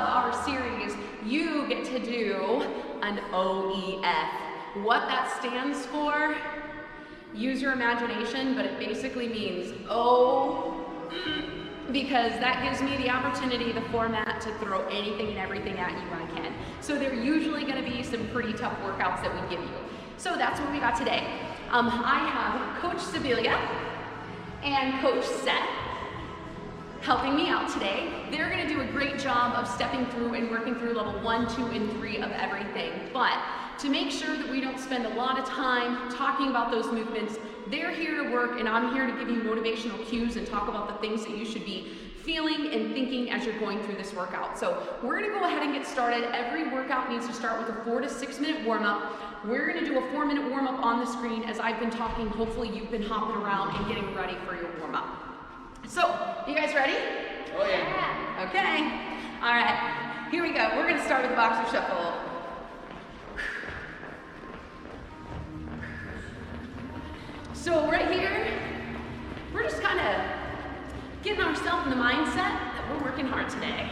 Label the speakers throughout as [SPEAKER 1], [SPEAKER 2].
[SPEAKER 1] our series, you get to do an OEF. What that stands for, use your imagination, but it basically means because that gives me the opportunity, the format, to throw anything and everything at you I can. So they're usually gonna be some pretty tough workouts that we give you. So that's what we got today. I have Coach Sibilia and Coach Seth helping me out today. They're gonna do a great job of stepping through and working through level 1, 2, and 3 of everything. But to make sure that we don't spend a lot of time talking about those movements, they're here to work, and I'm here to give you motivational cues and talk about the things that you should be feeling and thinking as you're going through this workout. So we're gonna go ahead and get started. Every workout needs to start with a 4 to 6 minute warm up. We're gonna do a 4-minute warm up on the screen as I've been talking. Hopefully you've been hopping around and getting ready for your warm up. So, you guys ready?
[SPEAKER 2] Oh yeah.
[SPEAKER 1] Okay. All right, here we go. We're gonna start with the boxer shuffle. So right here, we're just kind of getting ourselves in the mindset that we're working hard today.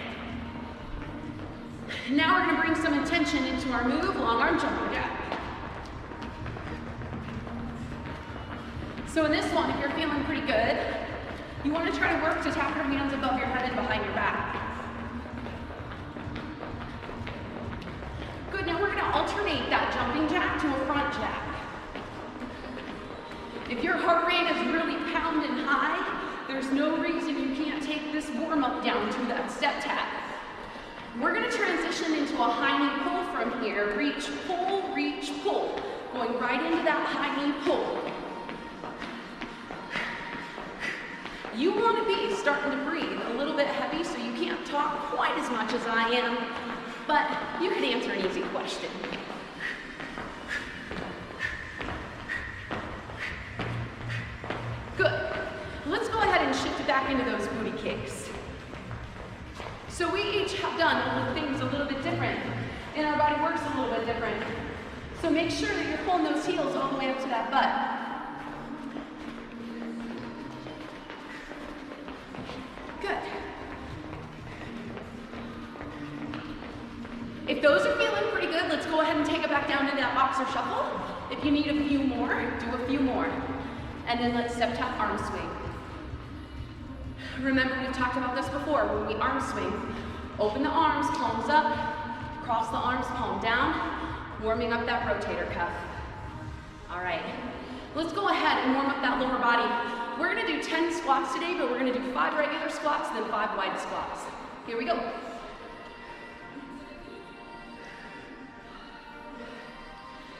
[SPEAKER 1] Now we're gonna bring some intention into our move, long arm jumping jack. So in this one, if you're feeling pretty good, you want to try to work to tap your hands above your head and behind your back. Good, now we're gonna alternate that jumping jack to a front jack. If your heart rate is really pounding high, there's no reason you can't take this warm up down to that step tap. We're gonna transition into a high knee pull from here. Reach, pull. Going right into that high knee pull. You want to be starting to breathe a little bit heavy so you can't talk quite as much as I am, but you can answer an easy question. Good. Let's go ahead and shift back into those booty kicks. So we each have done things a little bit different, and our body works a little bit different. So make sure that you're pulling those heels all the way up to that butt. Good. If those are feeling pretty good, let's go ahead and take it back down to that boxer shuffle. If you need a few more, do a few more. And then let's step tap arm swing. Remember, we've talked about this before. When we arm swing, open the arms, palms up, cross the arms, palm down, warming up that rotator cuff. All right, let's go ahead and warm up that lower body. We're gonna do 10 squats today, but we're gonna do 5 regular squats and then 5 wide squats. Here we go.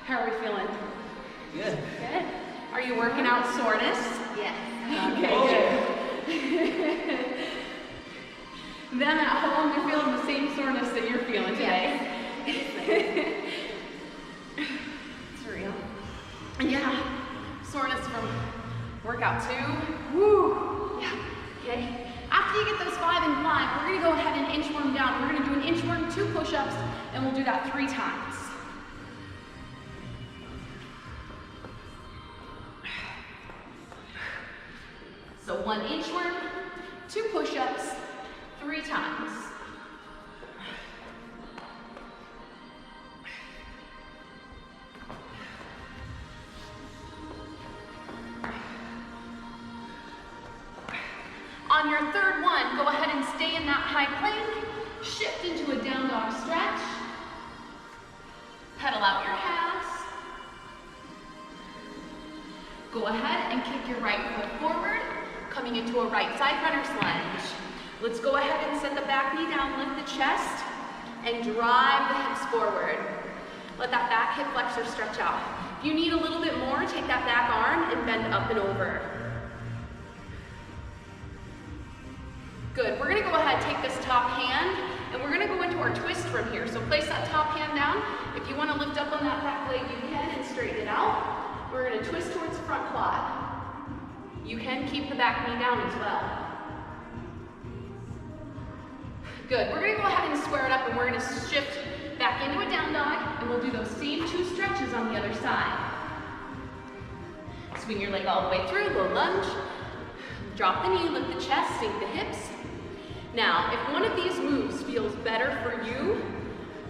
[SPEAKER 1] How are we feeling?
[SPEAKER 2] Good.
[SPEAKER 1] Good. Are you working out soreness?
[SPEAKER 3] Yes.
[SPEAKER 1] Okay, good. Them at home, they're feeling the same soreness that you're feeling today.
[SPEAKER 3] Yes.
[SPEAKER 1] It's real. Yeah, soreness from workout 2. Woo! Yeah, okay. After you get those 5 and 5, we're gonna go ahead and inchworm down. We're gonna do an inchworm, 2 push-ups, and we'll do that 3 times. So 1 inchworm, 2 push-ups, 3 times. On your 3rd one, go ahead and stay in that high plank, shift into a down dog stretch, pedal out your calves. Go ahead and kick your right foot forward, coming into a right side runner's lunge. Let's go ahead and set the back knee down, lift the chest, and drive the hips forward. Let that back hip flexor stretch out. If you need a little bit more, take that back arm and bend up and over. Good, we're gonna go ahead, take this top hand, and we're gonna go into our twist from here. So place that top hand down. If you wanna lift up on that back leg, you can, and straighten it out. We're gonna twist towards the front quad. You can keep the back knee down as well. Good, we're gonna go ahead and square it up, and we're gonna shift back into a down dog, and we'll do those same 2 stretches on the other side. Swing your leg all the way through, low lunge. Drop the knee, lift the chest, sink the hips. Now, if one of these moves feels better for you,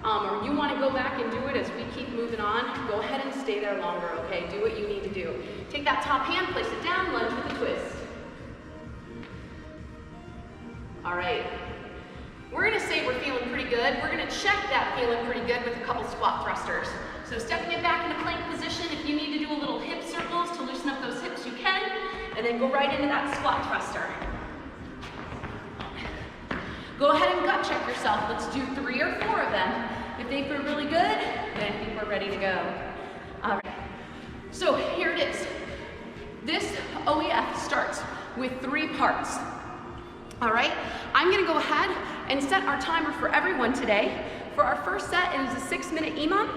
[SPEAKER 1] or you want to go back and do it as we keep moving on, go ahead and stay there longer, okay? Do what you need to do. Take that top hand, place it down, lunge with a twist. All right. We're gonna say we're feeling pretty good. We're gonna check that feeling pretty good with a couple squat thrusters. So stepping it back into plank position. If you need to do a little hip circles to loosen up those hips, you can. And then go right into that squat thruster. Go ahead and gut check yourself. Let's do 3 or 4 of them. If they feel really good, then I think we're ready to go. All right. So here it is. This OEF starts with 3 parts. All right, I'm gonna go ahead and set our timer for everyone today. For our first set, it is a 6-minute EMOM.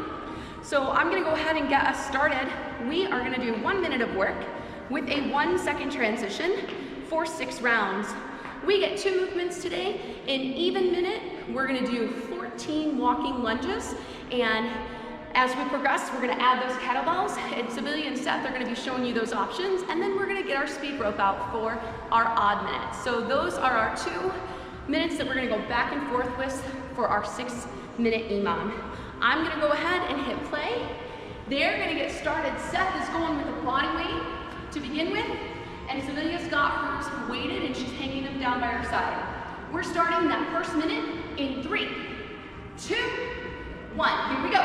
[SPEAKER 1] So I'm gonna go ahead and get us started. We are gonna do 1 minute of work with a 1-second transition for 6 rounds. We get 2 movements today. In even minute, we're gonna do 14 walking lunges, and as we progress, we're gonna add those kettlebells, and Sevilla and Seth are gonna be showing you those options, and then we're gonna get our speed rope out for our odd minutes. So those are our 2 minutes that we're gonna go back and forth with for our 6-minute EMOM. I'm gonna go ahead and hit play. They're gonna get started. Seth is going with a body weight to begin with, and Sevilla's got hers weighted and she's hanging them down by her side. We're starting that first minute in 3, 2, 1. Here we go.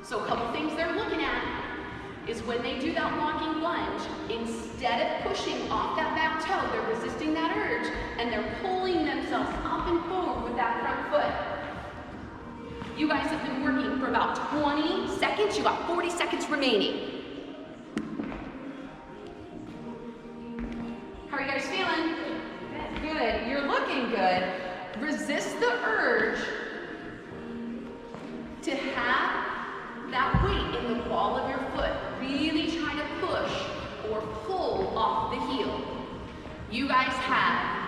[SPEAKER 1] So a couple things they're looking at is when they do that walking lunge, instead of pushing off that back toe, they're resisting that urge and they're pulling themselves up and forward with that front foot. You guys have been working for about 20 seconds. You got 40 seconds remaining. How are you guys feeling? Good. You're looking good. Resist the urge to have that weight in the ball of your foot. Really try to push or pull off the heel. You guys have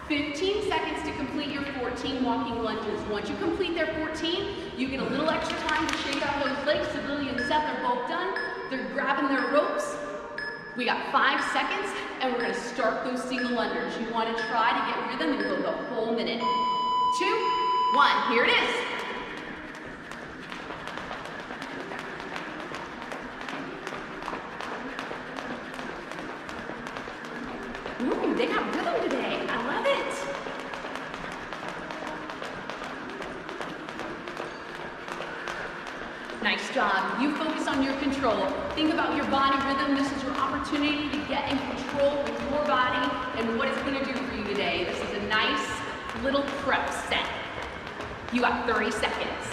[SPEAKER 1] 15 seconds to complete your 14 walking lunges. Once you complete their 14, you get a little extra time to shake out those legs. Sevilla and Seth are both done. They're grabbing their ropes. We got 5 seconds, and we're gonna start those single lungers. You wanna try to get rhythm and go the whole minute. 2, 1, here it is. Ooh, they got rhythm today. I love it. Nice job. You focus on your control. Think about your body rhythm. This is your opportunity to get in control with your body and what it's going to do for you today. This is a nice little prep set. You got 30 seconds.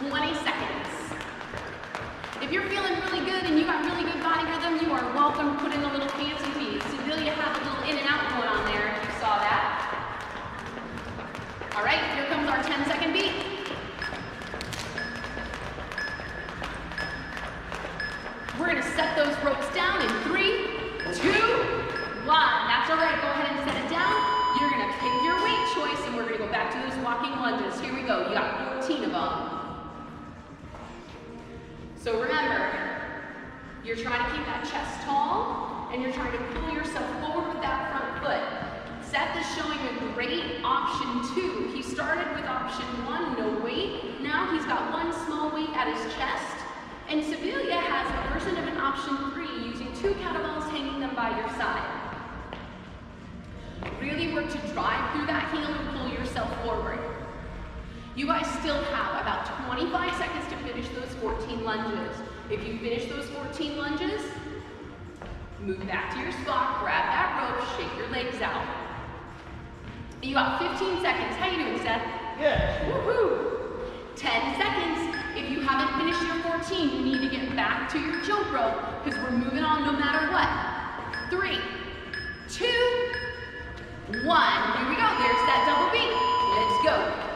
[SPEAKER 1] 20 seconds. If you're feeling really good and you got really good body rhythm, you are welcome to put in a little fancy piece. Sevilla had a little in and out going on there, if you saw that. All right, here comes our 10-second beat. We're gonna set those ropes down in 3, 2, 1. That's all right, go ahead and set it down. You're gonna pick your weight choice and we're gonna go back to those walking lunges. Here we go, you got 14 of them. So remember, you're trying to keep that chest tall and you're trying to pull yourself forward with that front foot. Seth is showing a great option 2. He started with option 1, no weight. Now he's got 1 small weight at his chest. And Sevilla has a version of an option 3 using 2 kettlebells hanging them by your side. Really work to drive through that heel and pull yourself forward. You guys still have about 25 seconds to finish those 14 lunges. If you finish those 14 lunges, move back to your spot, grab that rope, shake your legs out. You got 15 seconds. How you doing, Seth?
[SPEAKER 2] Good.
[SPEAKER 1] Woohoo! 10 seconds. If you haven't finished your 14, you need to get back to your jump rope because we're moving on no matter what. 3, 2, 1. Here we go. There's that double beat. Let's go.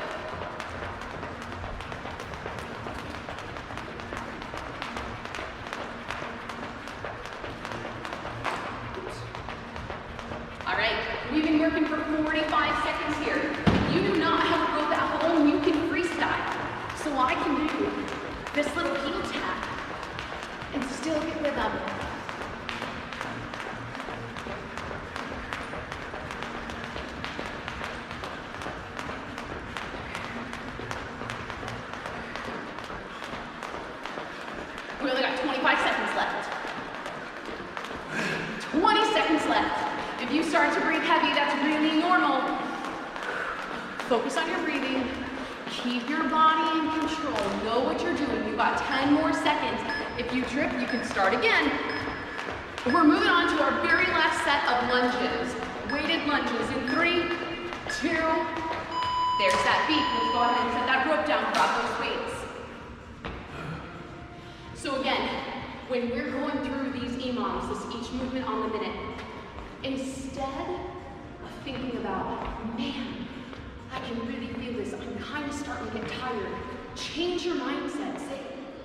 [SPEAKER 1] All right, we've been working for 45 seconds here. You do not have a rope at home, you can freestyle. So I can do this little heel tap and still get rhythm. We only got 25 seconds left. 20 seconds left. If you start to breathe heavy, that's really normal. Focus on your breathing. Keep your body in control. Know what you're doing. You've got 10 more seconds. If you trip, you can start again. We're moving on to our very last set of lunges. Weighted lunges in 3, 2, there's that beat. Let's go ahead and set that rope down, drop those weights. So again, when we're going through these EMOMs, this each movement on the minute, instead of thinking about, man, I can really feel this, I'm kind of starting to get tired, change your mindset. Say,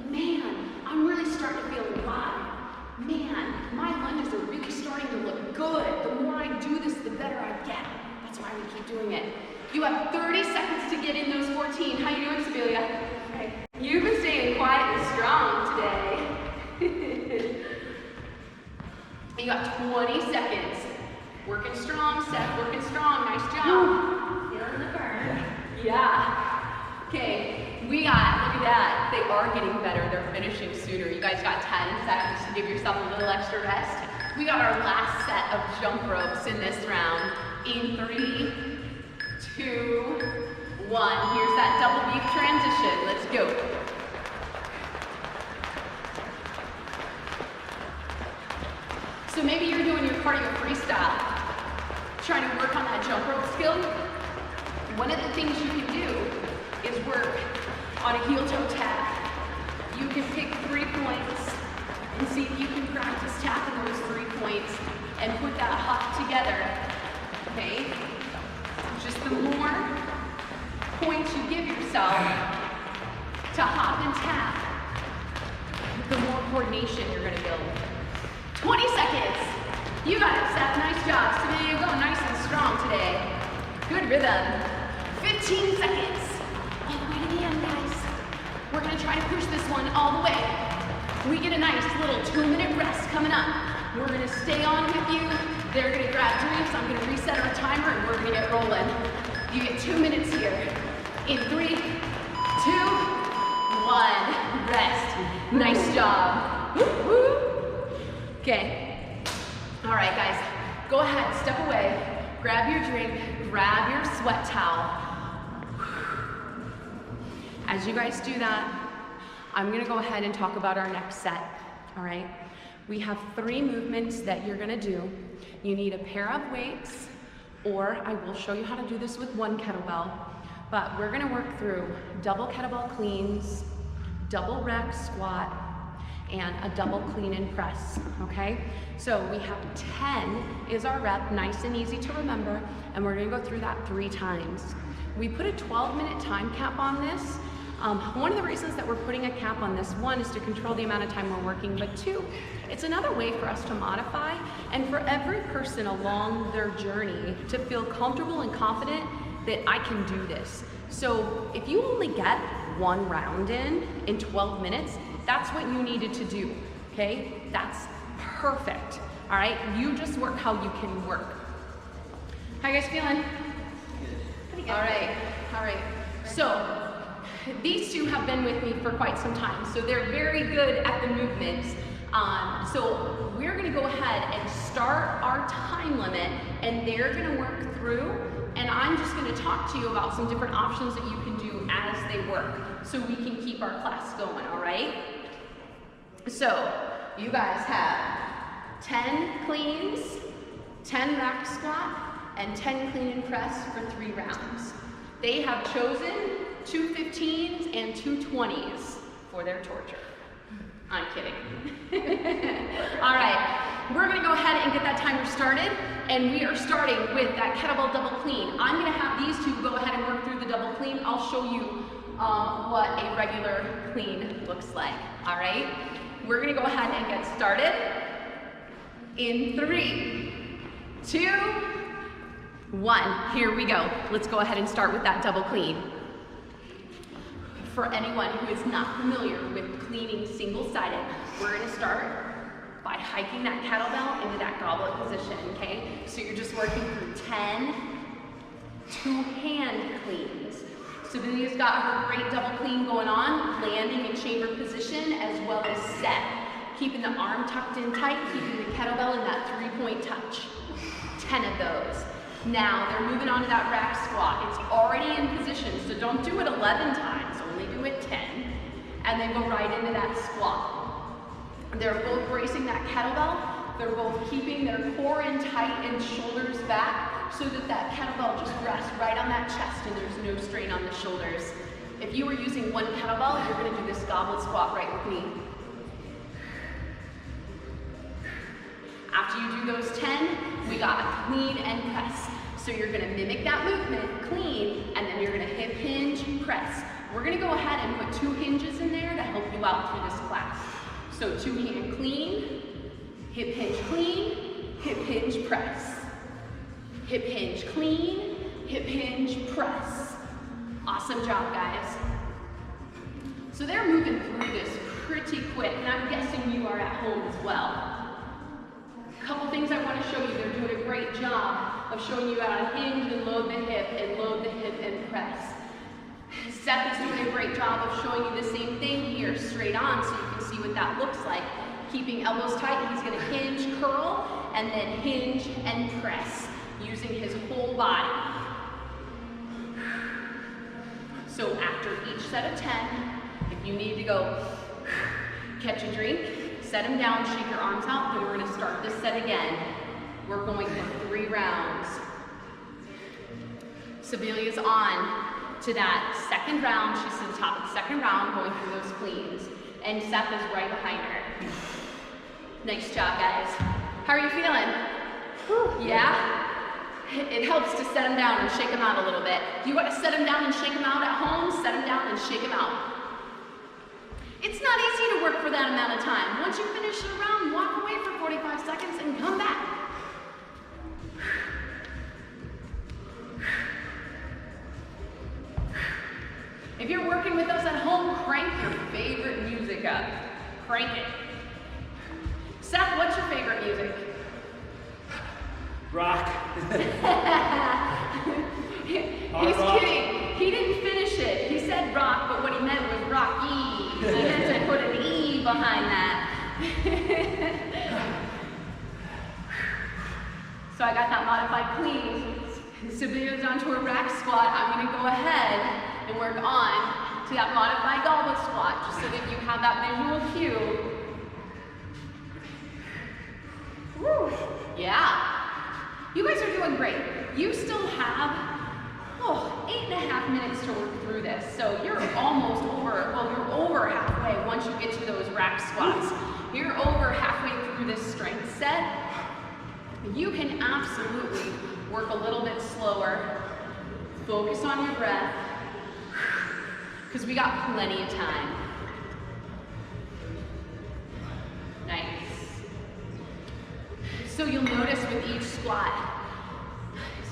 [SPEAKER 1] man, I'm really starting to feel alive. Man, my lunges are really starting to look good. The more I do this, the better I get. That's why we keep doing it. You have 30 seconds to get in those 14. How you doing, Sibilia? Okay. You've been staying quiet and strong today. You got 20 seconds. Working strong, Steph, working strong. Nice job.
[SPEAKER 3] Feeling the burn.
[SPEAKER 1] Yeah. Okay, we got, look at that. They are getting better. They're finishing sooner. You guys got 10 seconds to give yourself a little extra rest. We got our last set of jump ropes in this round. In 3, 2, 1. Here's that double beef transition. Let's go. So maybe you're doing your cardio freestyle, trying to work on that jump rope skill. One of the things you can do is work on a heel toe tap. You can pick 3 points and see if you can practice tapping those 3 points and put that hop together, okay? Just the more points you give yourself to hop and tap, the more coordination you're gonna build. 20 seconds. You got it, Steph. Nice job. So there you go, nice and strong today. Good rhythm. 15 seconds. All the way to the end, guys. We're gonna try to push this one all the way. We get a nice little 2-minute rest coming up. We're gonna stay on with you. They're gonna grab drinks. I'm gonna reset our timer and we're gonna get rolling. You get 2 minutes here. In 3, 2, 1. Rest. Nice job. Woo, woo. Okay. All right, guys. Go ahead, step away. Grab your drink, grab your sweat towel. As you guys do that, I'm gonna go ahead and talk about our next set, all right? We have 3 movements that you're gonna do. You need a pair of weights, or I will show you how to do this with 1 kettlebell, but we're gonna work through double kettlebell cleans, double rack squat, and a double clean and press, okay? So we have 10 is our rep, nice and easy to remember, and we're gonna go through that 3 times. We put a 12-minute time cap on this. One of the reasons that we're putting a cap on this, 1, is to control the amount of time we're working, but 2, it's another way for us to modify and for every person along their journey to feel comfortable and confident that I can do this. So if you only get 1 round in 12 minutes, that's what you needed to do, okay? That's perfect, all right? You just work how you can work. How you guys feeling?
[SPEAKER 3] Pretty good.
[SPEAKER 1] All right. So these 2 have been with me for quite some time, so they're very good at the movements. So we're gonna go ahead and start our time limit, and they're gonna work through, and I'm just gonna talk to you about some different options that you can do as they work, so we can keep our class going, all right? So you guys have 10 cleans, 10 rack squat, and 10 clean and press for 3 rounds. They have chosen 2 15s and 2 20s for their torture. I'm kidding. All right, we're gonna go ahead and get that timer started, and we are starting with that kettlebell double clean. I'm gonna have these 2 go ahead and work through the double clean. I'll show you what a regular clean looks like, all right? We're gonna go ahead and get started in 3, 2, 1. Here we go. Let's go ahead and start with that double clean. For anyone who is not familiar with cleaning single-sided, we're gonna start by hiking that kettlebell into that goblet position, okay? So you're just working through 10 2-hand cleans. Sevilia's got her great double clean going on, landing in chamber position as well as set. Keeping the arm tucked in tight, keeping the kettlebell in that 3-point touch. 10 of those. Now they're moving on to that rack squat. It's already in position, so don't do it 11 times, only do it 10. And then go right into that squat. They're both bracing that kettlebell. They're both keeping their core in tight and shoulders back so that that kettlebell just rests right on that chest and there's no strain on the shoulders. If you were using one kettlebell, you're gonna do this goblet squat right with me. After you do those 10, we got a clean and press. So you're gonna mimic that movement, clean, and then you're gonna hip hinge, press. We're gonna go ahead and put 2 hinges in there to help you out through this class. So 2-hand clean, hip hinge, press. Hip hinge clean, hip hinge, press. Awesome job, guys. So they're moving through this pretty quick, and I'm guessing you are at home as well. A couple things I want to show you. They're doing a great job of showing you how to hinge and load the hip and press. Seth is doing a great job of showing you the same thing here, straight on, so you can see what that looks like. Keeping elbows tight, he's going to hinge, curl, and then hinge and press, using his whole body. So after each set of 10, if you need to go catch a drink, set them down, shake your arms out, then we're going to start this set again. We're going for 3 rounds. Sevilia's on to that second round. She's to the top of the second round, going through those cleans. And Seth is right behind her. Nice job, guys. How are you feeling? Whew. Yeah? It helps to set them down and shake them out a little bit. If you want to set them down and shake them out at home, set them down and shake them out. It's not easy to work for that amount of time. Once you finish the round, walk away for 45 seconds and come back. If you're working with us at home, crank your favorite music up. Crank it. Seth, what's your favorite music?
[SPEAKER 4] Rock.
[SPEAKER 1] He's kidding. He didn't finish it. He said rock, but what he meant was rocky. He meant to put an E behind that. So I got that modified clean. Sevilia's onto a rack squat. I'm going to go ahead and work on to that modified goblet squat, just so that you have that visual cue. Woo. Yeah. You guys are doing great. You still have 8.5 minutes to work through this. So you're almost over, well, you're over halfway once you get to those rack squats. You're over halfway through this strength set. You can absolutely work a little bit slower. Focus on your breath, because we got plenty of time. Nice. So you'll notice with each squat,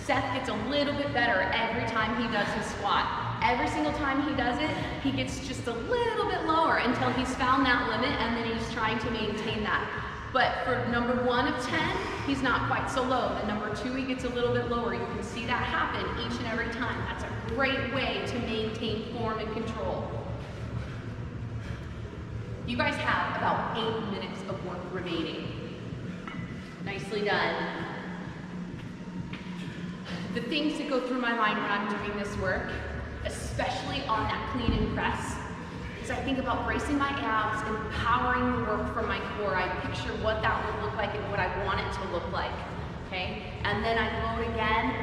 [SPEAKER 1] Seth gets a little bit better every time he does his squat. Every single time he does it, he gets just a little bit lower until he's found that limit, and then he's trying to maintain that. But for number 1 of 10, he's not quite so low. And number 2, he gets a little bit lower. You can see that happen each and every time. That's a great way to maintain form and control. You guys have about 8 minutes of work remaining. Nicely done. The things that go through my mind when I'm doing this work, especially on that clean and press, is I think about bracing my abs, empowering the work from my core. I picture what that would look like and what I want it to look like, okay? And then I load again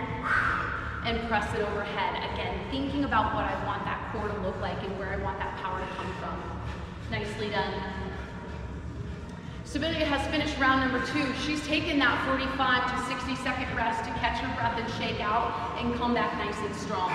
[SPEAKER 1] and press it overhead. Again, thinking about what I want that core to look like and where I want that power to come from. Nicely done. Sevilia has finished round number 2. She's taken that 45 to 60 second rest to catch her breath and shake out and come back nice and strong.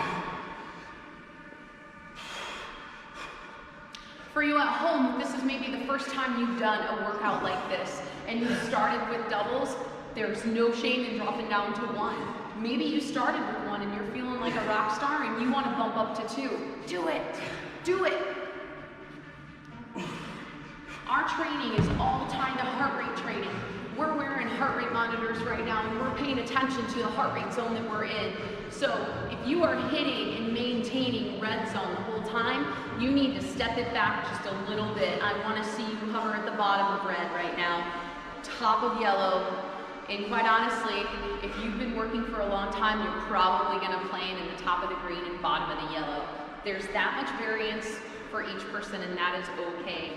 [SPEAKER 1] For you at home, this is maybe the first time you've done a workout like this and you started with doubles, there's no shame in dropping down to 1. Maybe you started with 1 and you're feeling like a rock star and you want to bump up to 2. Do it. Do it. Our training is all tied to heart rate training. We're wearing heart rate monitors right now and we're paying attention attention to the heart rate zone that we're in. So if you are hitting and maintaining red zone the whole time, you need to step it back just a little bit. I want to see you hover at the bottom of red right now, top of yellow, and quite honestly, if you've been working for a long time, you're probably going to plane in the top of the green and bottom of the yellow. There's that much variance for each person, and that is okay.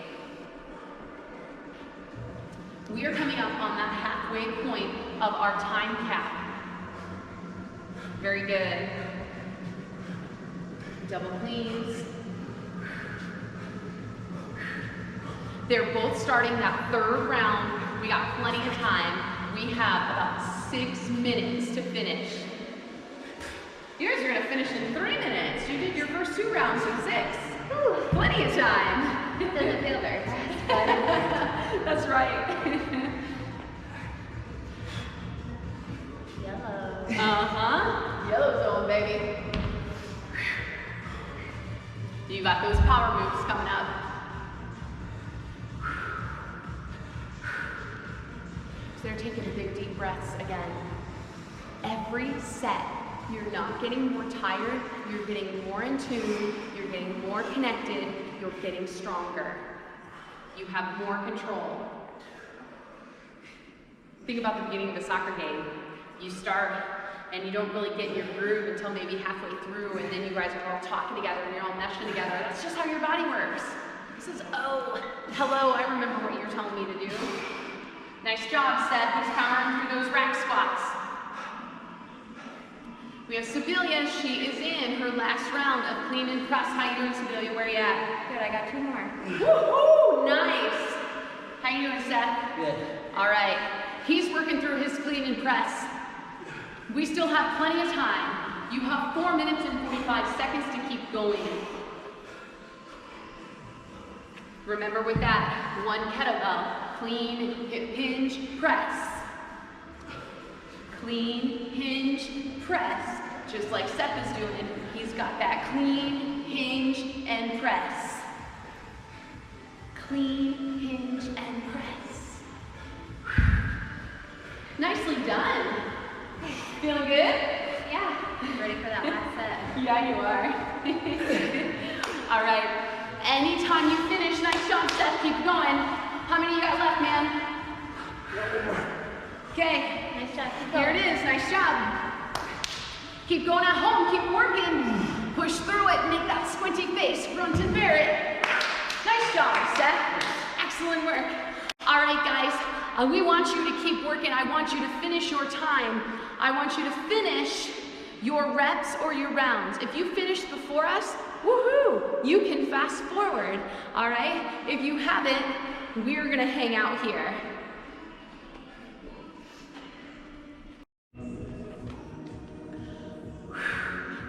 [SPEAKER 1] We are coming up on that halfway point of our time cap. Very good. Double cleans. They're both starting that third round. We got plenty of time. We have about 6 minutes to finish. You guys are gonna finish in 3 minutes. You did your first 2 rounds in 6. Ooh, plenty of time.
[SPEAKER 3] Doesn't feel very fast.
[SPEAKER 1] That's right.
[SPEAKER 3] Yellow.
[SPEAKER 1] Uh-huh. Yellow zone, baby. You got those power moves coming up. So they're taking big, deep breaths again. Every set, you're not getting more tired, you're getting more in tune, you're getting more connected, you're getting stronger. You have more control. Think about the beginning of a soccer game. You start and you don't really get in your groove until maybe halfway through, and then you guys are all talking together and you're all meshing together. That's just how your body works. This is, oh, hello, I remember what you're telling me to do. Nice job, Seth. He's powering through those rack squats. We have Sibilia. She is in her last round of clean and press. How you doing, Sibilia? Where you at?
[SPEAKER 3] Good, I got 2 more.
[SPEAKER 1] Woohoo! Nice. How you doing, Seth?
[SPEAKER 2] Good.
[SPEAKER 1] All right. He's working through his clean and press. We still have plenty of time. You have 4 minutes and 45 seconds to keep going. Remember with that, 1 kettlebell, clean, hip hinge, press. Clean, hinge, press. Just like Seth is doing, he's got that clean, hinge, and press. Clean, hinge, and press. Nicely done. Feeling good?
[SPEAKER 3] Yeah. Ready for that last set.
[SPEAKER 1] Yeah, you are. All right. Anytime you finish, nice job, Seth. Keep going. How many you got left, man? Okay.
[SPEAKER 3] Nice job.
[SPEAKER 1] Here it is. Nice job. Keep going at home. Keep working. Push through it. Make that squinty face. Front and bear it. Nice job, Seth. Excellent work. All right, guys. We want you to keep working. I want you to finish your time. I want you to finish your reps or your rounds. If you finished before us, woohoo! You can fast forward. All right? If you haven't, we're gonna hang out here.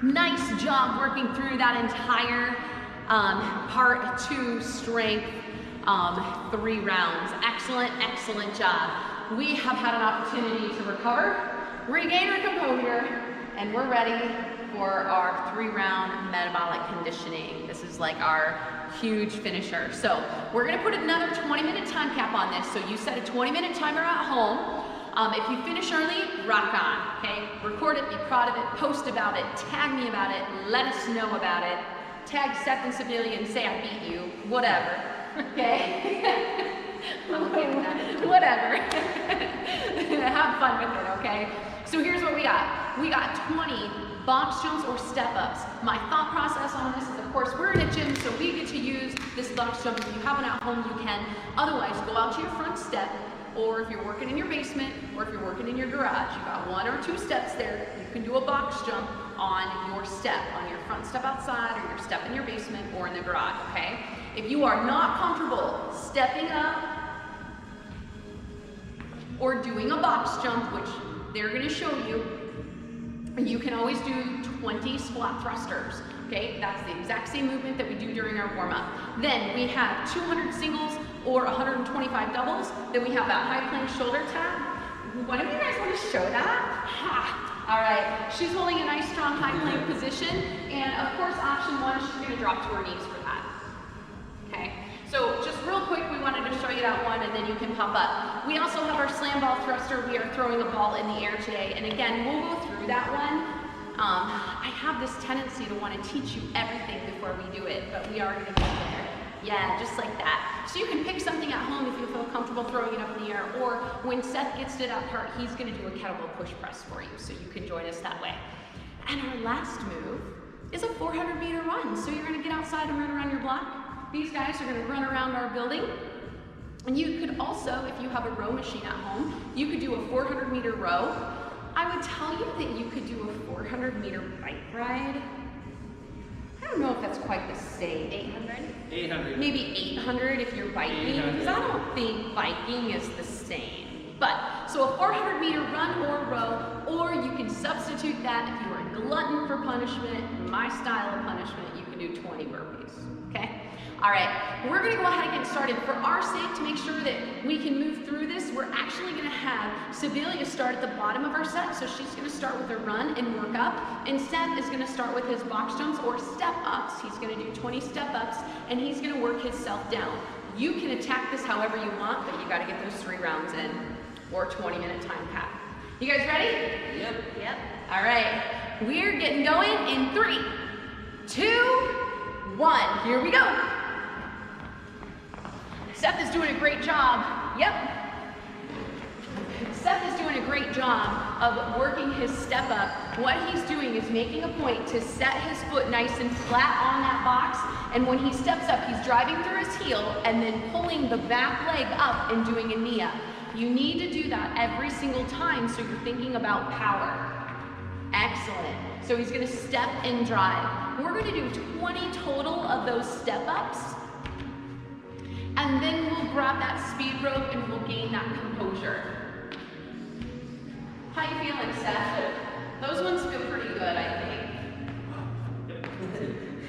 [SPEAKER 1] Nice job working through that entire part 2 strength 3 rounds. Excellent, excellent job. We have had an opportunity to recover, regain our composure, and we're ready for our 3-round metabolic conditioning. This is like our huge finisher. So we're gonna put another 20-minute time cap on this. So you set a 20-minute timer at home. If you finish early, rock on, okay? Record it, be proud of it, post about it, tag me about it, let us know about it. Tag Seth and Sibilia and say I beat you, whatever, okay? I'm okay with that, whatever. Have fun with it, okay? So here's what we got. We got 20 box jumps or step ups. My thought process on this is, of course, we're in a gym, so we get to use this box jump. If you have one at home, you can. Otherwise, go out to your front step, or if you're working in your basement, or if you're working in your garage, you got 1 or 2 steps there. You can do a box jump on your step, on your front step outside, or your step in your basement, or in the garage, okay? If you are not comfortable stepping up or doing a box jump, which they're gonna show you, you can always do 20 squat thrusters, okay? That's the exact same movement that we do during our warm-up. Then we have 200 singles or 125 doubles. Then we have that high plank shoulder tap. One of you guys want to show that? Ha! All right, she's holding a nice strong high plank position. And of course, option 1, she's gonna drop to her knees for that. Okay, so just real quick, we wanted to show you that one and then you can pop up. We also have our slam ball thruster. We are throwing a ball in the air today. And again, we'll go through that one. I have this tendency to want to teach you everything before we do it, but we are going to get there. Yeah, just like that. So you can pick something at home if you feel comfortable throwing it up in the air, or when Seth gets to that part, he's going to do a kettlebell push press for you, so you can join us that way. And our last move is a 400-meter run. So you're going to get outside and run around your block. These guys are going to run around our building. And you could also, if you have a row machine at home, you could do a 400-meter row. I would tell you that you could do a 400-meter bike ride. I don't know if that's quite the same.
[SPEAKER 3] 800?
[SPEAKER 2] 800.
[SPEAKER 1] Maybe 800 if you're biking, because I don't think biking is the same. But, so a 400-meter run or row, or you can substitute that if you are a glutton for punishment, my style of punishment, you can do 20 burpees, okay? All right, we're gonna go ahead and get started. For our sake, to make sure that we can move through this, we're actually gonna have Sibilia start at the bottom of our set. So she's gonna start with a run and work up. And Seth is gonna start with his box jumps or step ups. He's gonna do 20 step ups and he's gonna work himself down. You can attack this however you want, but you gotta get those 3 rounds in or 20-minute time cap. You guys ready?
[SPEAKER 2] Yep.
[SPEAKER 3] Yep.
[SPEAKER 1] All right, we're getting going in 3, 2, 1. Here we go. Seth is doing a great job. Yep. Seth is doing a great job of working his step up. What he's doing is making a point to set his foot nice and flat on that box. And when he steps up, he's driving through his heel and then pulling the back leg up and doing a knee up. You need to do that every single time so you're thinking about power. Excellent. So he's gonna step and drive. We're gonna do 20 total of those step ups. And then we'll grab that speed rope and we'll gain that composure. How you feeling, Seth? Those ones feel pretty good, I think.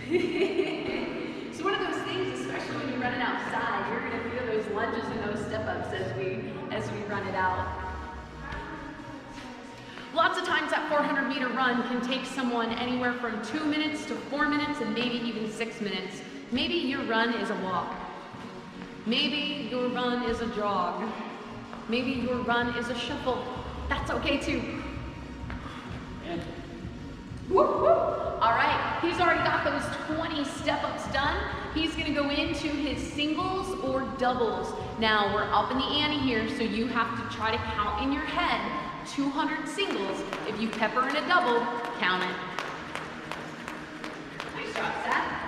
[SPEAKER 1] It's one of those things, especially when you're running outside, you're gonna feel those lunges and those step-ups as we run it out. Lots of times that 400-meter run can take someone anywhere from 2 minutes to 4 minutes and maybe even 6 minutes. Maybe your run is a walk. Maybe your run is a jog. Maybe your run is a shuffle. That's okay too.
[SPEAKER 2] Yeah.
[SPEAKER 1] Whoop, whoop. All right, he's already got those 20 step-ups done. He's gonna go into his singles or doubles. Now we're up in the ante here, so you have to try to count in your head 200 singles. If you pepper in a double, count it. Nice job, Seth.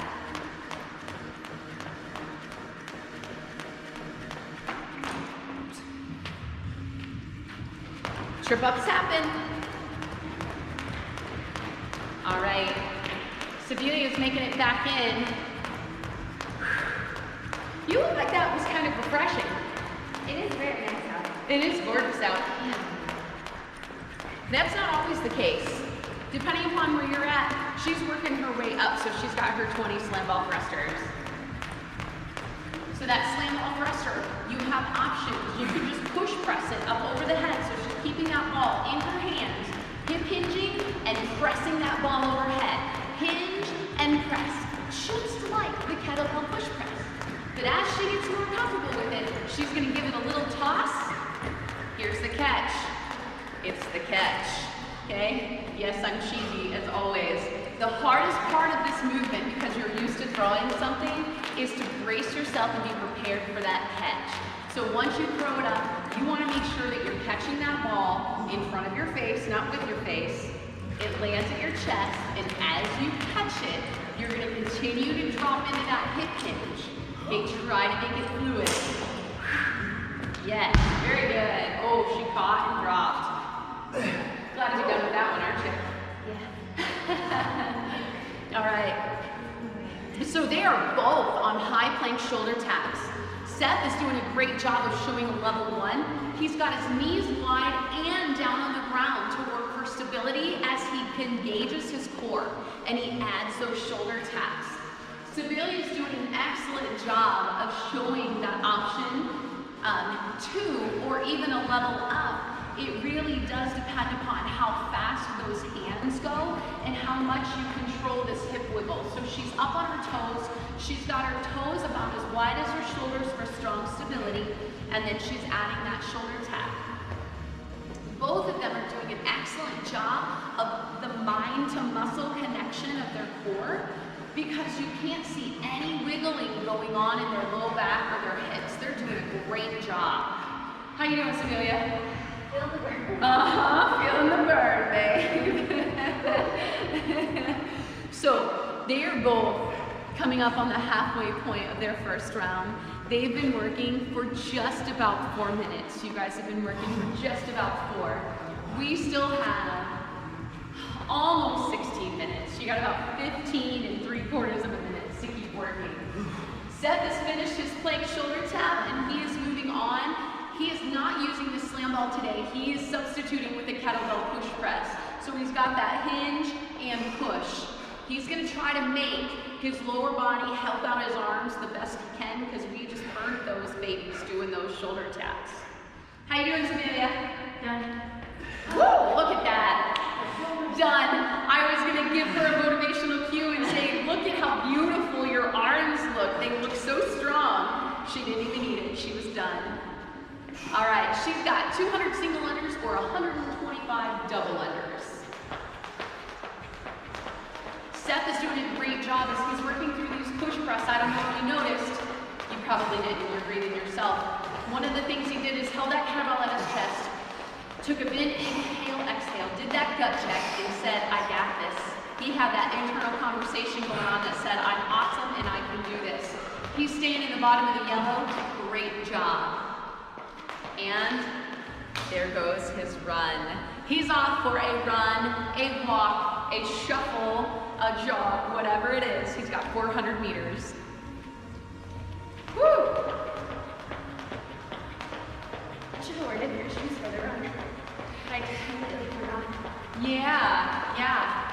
[SPEAKER 1] Trip ups happen. All right, Sibilia's making it back in. You look like that was kind of refreshing.
[SPEAKER 3] It is very nice out.
[SPEAKER 1] It is gorgeous out.
[SPEAKER 3] Yeah.
[SPEAKER 1] That's not always the case. Depending upon where you're at, she's working her way up, so she's got her 20 slam ball thrusters. So that slam ball thruster, you have options. You can just push press it up over the head, so she's keeping that ball in her hands, hip hinging and pressing that ball overhead. Hinge and press, just like the kettlebell push press. But as she gets more comfortable with it, she's gonna give it a little toss. Here's the catch. It's the catch, okay? Yes, I'm cheesy as always. The hardest part of this movement, because you're used to throwing something, is to brace yourself and be prepared for that catch. So once you throw it up, you want to make sure that you're catching that ball in front of your face, not with your face. It lands at your chest, and as you catch it, you're going to continue to drop into that hip hinge. Okay, try to make it fluid. Yes, very good. Oh, she caught and dropped. Glad to be done with that one, aren't you?
[SPEAKER 3] Yeah.
[SPEAKER 1] All right. So they are both on high plank shoulder taps. Seth is doing a great job of showing a level 1. He's got his knees wide and down on the ground to work for stability as he engages his core and he adds those shoulder taps. Sibilia is doing an excellent job of showing that option 2 or even a level up it really does depend upon how fast those hands go and how much you control this hip wiggle. So she's up on her toes. She's got her toes about as wide as her shoulders for strong stability, and then she's adding that shoulder tap. Both of them are doing an excellent job of the mind to muscle connection of their core, because you can't see any wiggling going on in their low back or their hips. They're doing a great job. How you doing, Sibilla?
[SPEAKER 3] Feel the burn.
[SPEAKER 1] Feeling the burn, babe. So they are both coming up on the halfway point of their first round. They've been working for just about 4 minutes. You guys have been working for just about 4. We still have almost 16 minutes. You got about 15 3/4 of a minute to keep working. Seth has finished his plank shoulder tap and he is moving on. He is not using the slam ball today. He is substituting with a kettlebell push press. So he's got that hinge and push. He's gonna try to make his lower body help out his arms the best he can, because we just burned those babies doing those shoulder taps. How you doing, Sibilla?
[SPEAKER 3] Done.
[SPEAKER 1] Woo, look at that. Done. I was gonna give her a motivational cue and say, look at how beautiful your arms look. They look so strong. She didn't even need it. She was done. All right, she's got 200 single unders or 125 double unders. Seth is doing a great job as he's working through these push press. I don't know if you noticed. You probably didn't. You're breathing yourself. One of the things he did is held that kettlebell at his chest, took a big inhale, exhale, did that gut check, and said, I got this. He had that internal conversation going on that said, I'm awesome and I can do this. He's staying in the bottom of the yellow. Great job. And there goes his run. He's off for a run, a walk, a shuffle, a jog, whatever it is. He's got 400 meters. Woo!
[SPEAKER 3] Should have ordered your shoes for the run. I completely forgot.
[SPEAKER 1] Yeah.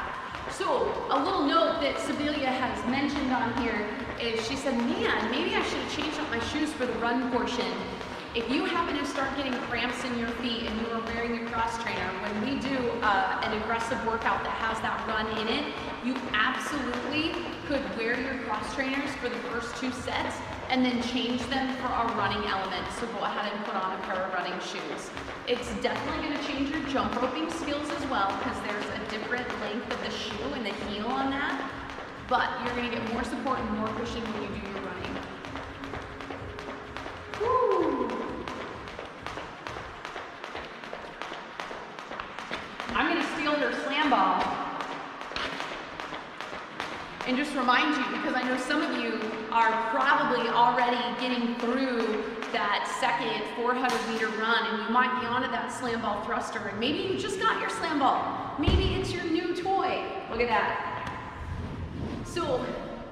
[SPEAKER 1] So, a little note that Sibilla has mentioned on here is she said, man, maybe I should have changed out my shoes for the run portion. If you happen to start getting cramps in your feet and you are wearing a cross trainer, when we do an aggressive workout that has that run in it, you absolutely could wear your cross trainers for the first 2 sets and then change them for our running element. So go ahead and put on a pair of running shoes. It's definitely going to change your jump roping skills as well, because there's a different length of the shoe and the heel on that. But you're going to get more support and more cushion when you do your running. Woo! I'm going to steal your slam ball and just remind you, because I know some of you are probably already getting through that second 400-meter run and you might be onto that slam ball thruster, and maybe you just got your slam ball. Maybe it's your new toy. Look at that. So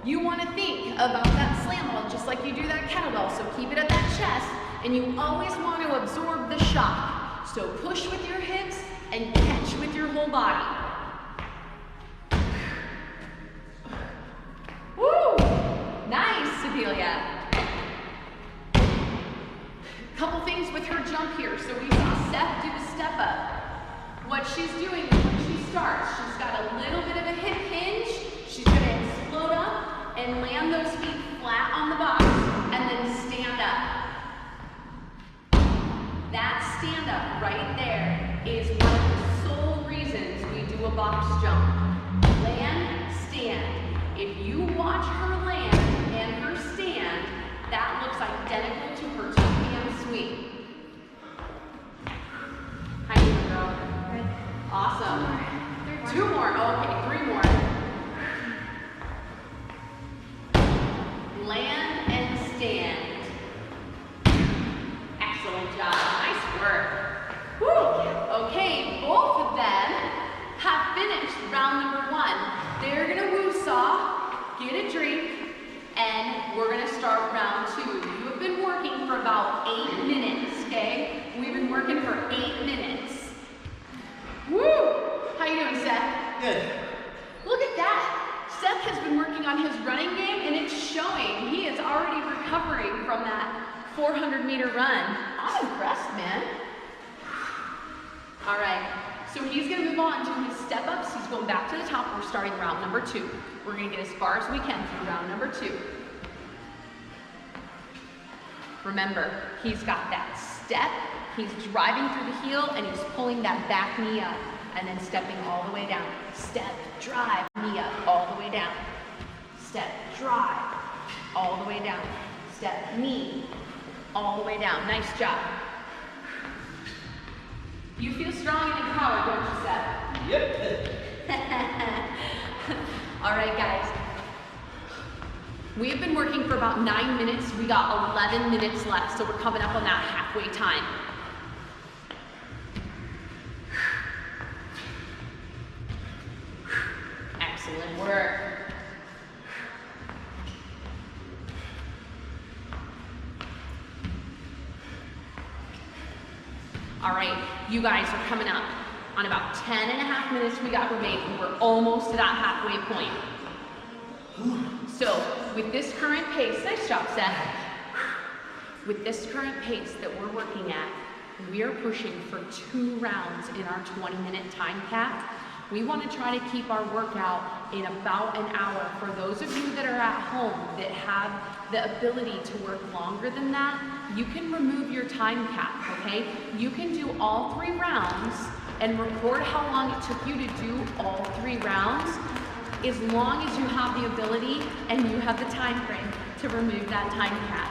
[SPEAKER 1] you want to think about that slam ball just like you do that kettlebell. So keep it at that chest, and you always want to absorb the shock. So push with your hips and catch with your whole body. Woo! Nice, Sibilla. Couple things with her jump here. So we saw Seth do the step up. What she's doing is when she starts, she's got a little bit of a hip hinge. She's going to explode up and land those feet flat on the box and then stand up. That stand up right there is one of the sole reasons we do a box jump. Land, stand. If you watch her land and her stand, that looks identical to her two-hand sweep. How you doing, girl?
[SPEAKER 3] Good.
[SPEAKER 1] Awesome. 2 more. Oh, okay, 3 more. Land and stand. Excellent job. Nice work. Woo. Okay, both of them have finished round number 1. They're gonna woo-saw, get a drink, and we're gonna start round 2. You have been working for about 8 minutes, okay? We've been working for 8 minutes. Woo! How you doing, Seth?
[SPEAKER 2] Good.
[SPEAKER 1] Look at that. Seth has been working on his running game, and it's showing. He is already recovering from that 400-meter run. I'm impressed, man. he's going back to the top. We're starting round number 2. We're gonna get as far as we can through round number 2. Remember, he's got that step, he's driving through the heel, and he's pulling that back knee up, and then stepping all the way down. Step, drive, knee up, all the way down. Step, drive, all the way down. Step, knee, all the way down. Nice job. You feel strong and empowered, don't you, Seth?
[SPEAKER 2] Yep.
[SPEAKER 1] All right, guys. We've been working for about 9 minutes. We got 11 minutes left, so we're coming up on that halfway time. Excellent work. All right, you guys are coming up on about 10 and a half minutes we got remaining. We're almost to that halfway point. So with this current pace, nice job, Seth. With this current pace that we're working at, we are pushing for 2 rounds in our 20-minute time cap. We want to try to keep our workout in about an hour. For those of you that are at home that have the ability to work longer than that, you can remove your time cap, okay? You can do all 3 rounds and record how long it took you to do all 3 rounds, as long as you have the ability and you have the time frame to remove that time cap.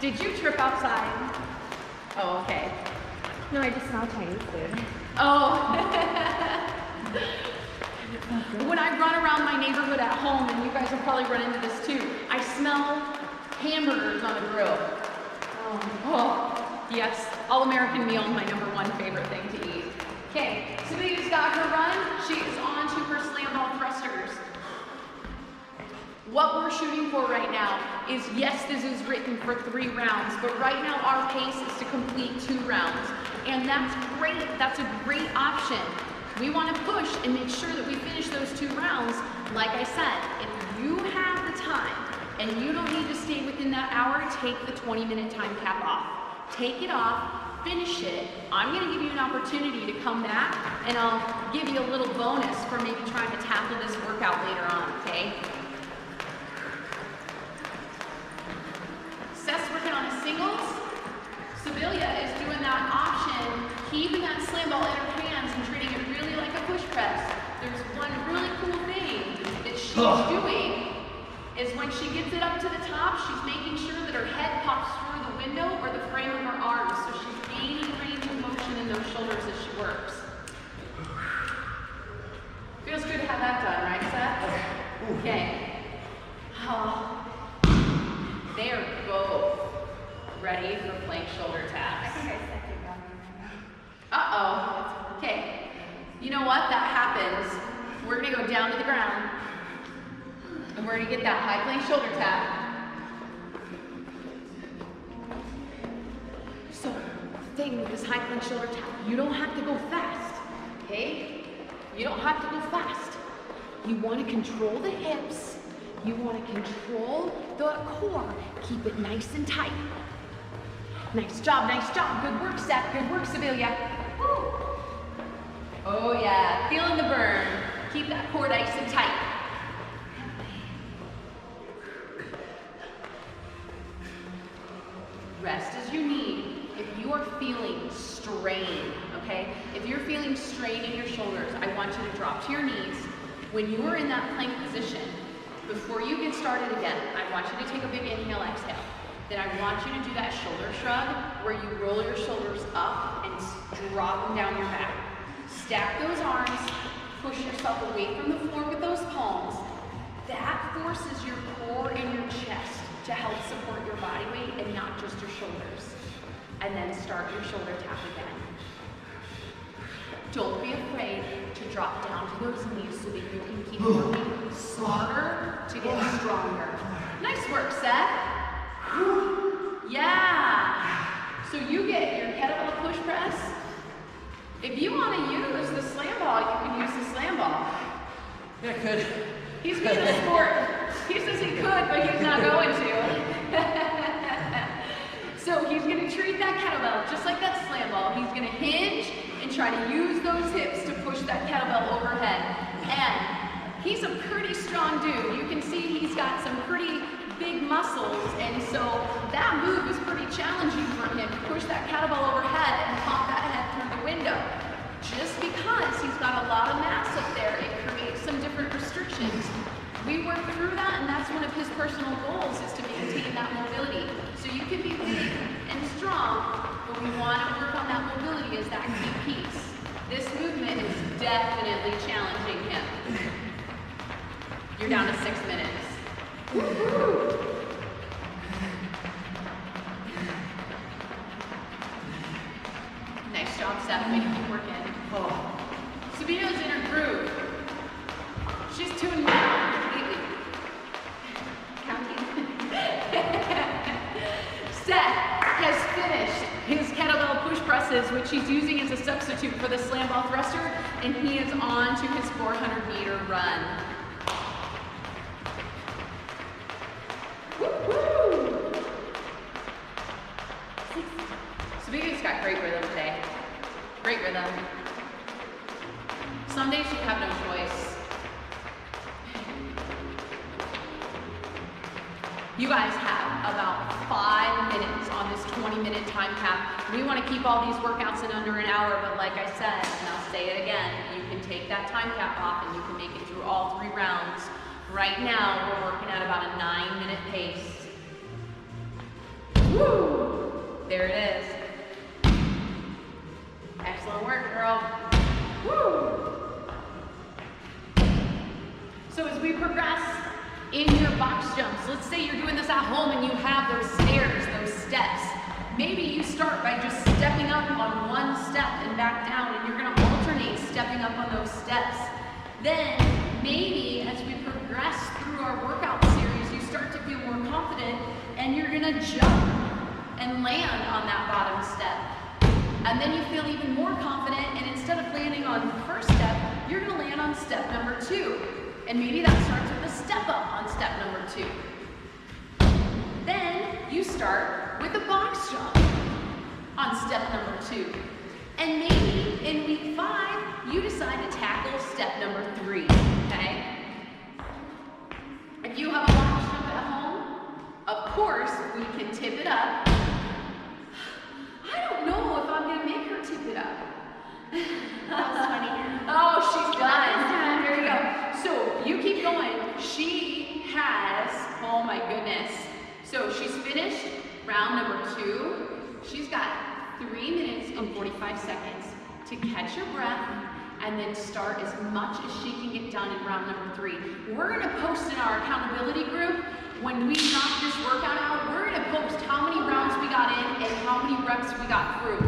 [SPEAKER 1] Did you trip outside? Oh, okay.
[SPEAKER 3] No, I just smell Chinese food.
[SPEAKER 1] Oh. When I run around my neighborhood at home, and you guys will probably run into this too, I smell hamburgers on the grill. Oh, yes, all-American meal, my #1 favorite thing to eat. Okay, Sabia's got her run. She is on to her slam ball thrusters. What we're shooting for right now is, yes, this is written for 3 rounds, but right now our pace is to complete 2 rounds. And that's great, that's a great option. We want to push and make sure that we finish those 2 rounds. Like I said, if you have the time and you don't need to stay within that hour, take the 20-minute time cap off. Take it off, finish it. I'm gonna give you an opportunity to come back and I'll give you a little bonus for maybe trying to tackle this workout later on, okay? Seth's working on his singles. Sibilia is doing that option, keeping that slam ball in her hands and treating it really like a push press. There's one really cool thing that she's doing is when she gets it up to the top, she's making sure that her head pops through the window or the frame of her arms, so she's gaining range of motion in those shoulders as she works. Feels good to have that done, right, Seth? Okay. Oh. They are both ready for plank shoulder taps.
[SPEAKER 3] I think I said you got me.
[SPEAKER 1] Uh-oh. Okay. You know what? That happens. We're gonna go down to the ground and we're gonna get that high plank shoulder tap. So, the thing with this high plank shoulder tap, you don't have to go fast, okay? You don't have to go fast. You want to control the hips. You want to control the core. Keep it nice and tight. Nice job, nice job. Good work, Seth. Good work, Sibilia. Woo. Oh yeah, feeling the burn. Keep that core nice and tight. Rest as you need. If you are feeling strain, okay? If you're feeling strain in your shoulders, I want you to drop to your knees. When you are in that plank position, before you get started again, I want you to take a big inhale, exhale. Then I want you to do that shoulder shrug where you roll your shoulders up and drop them down your back. Stack those arms, push yourself away from the floor with those palms. That forces your core and your chest to help support your body weight and not just your shoulders. And then start your shoulder tap again. Don't be afraid to drop down to those knees so that you can keep working smarter to get stronger. Nice work, Seth. Yeah. So you get your kettlebell push press. If you want to use the slam ball, you can use the slam ball.
[SPEAKER 2] Yeah, I could.
[SPEAKER 1] He's being a sport. He says he could, but he's not going to. So he's going to treat that kettlebell just like that slam ball. He's going to hinge and try to use those hips to push that kettlebell overhead. And he's a pretty strong dude. You can see he's got some pretty big muscles, and so that move is pretty challenging for him to push that kettlebell overhead and pop that head through the window. Just because he's got a lot of mass up there, it creates some different restrictions. We work through that, and that's one of his personal goals, is to maintain that mobility. So you can be big and strong, but we want to work on that mobility as that key piece. This movement is definitely challenging him. You're down to 6 minutes. Woo-hoo. Nice job, Steph. Way to keep working. Oh. Sabino's in her groove. She's tuned down completely. Counting. Seth has finished his kettlebell push presses, which he's using as a substitute for the slam ball thruster, and he is on to his 400-meter run. Woo-hoo! Sabino's got great rhythm today. Great rhythm. Some days you have no choice. You guys have about 5 minutes on this 20-minute time cap. We want to keep all these workouts in under an hour, but like I said, and I'll say it again, you can take that time cap off and you can make it through all 3 rounds. Right now, we're working at about a 9-minute pace. Woo! There it is. Excellent work, girl. Woo! So as we progress in your box jumps, let's say you're doing this at home and you have those stairs, those steps. Maybe you start by just stepping up on one step and back down, and you're gonna alternate stepping up on those steps. Then maybe as we progress through our workout series, you start to feel more confident and you're gonna jump and land on that bottom step. And then you feel even more confident, and instead of landing on the first step, you're gonna land on step number 2. And maybe that starts with a step up on step number 2. Then you start with a box jump on step number 2. And maybe in week 5, you decide to tackle step number 3, okay? If you have a box jump at home, of course, we can tip it up. I don't know if I'm gonna make her tip it up.
[SPEAKER 3] That was funny.
[SPEAKER 1] Oh, she's done. There you go. So you keep going. She has, oh my goodness. So she's finished round number 2. She's got 3 minutes and 45 seconds to catch her breath and then start as much as she can get done in round number 3. We're gonna post in our accountability group, when we knock this workout out, we're gonna post how many rounds we got in and how many reps we got through.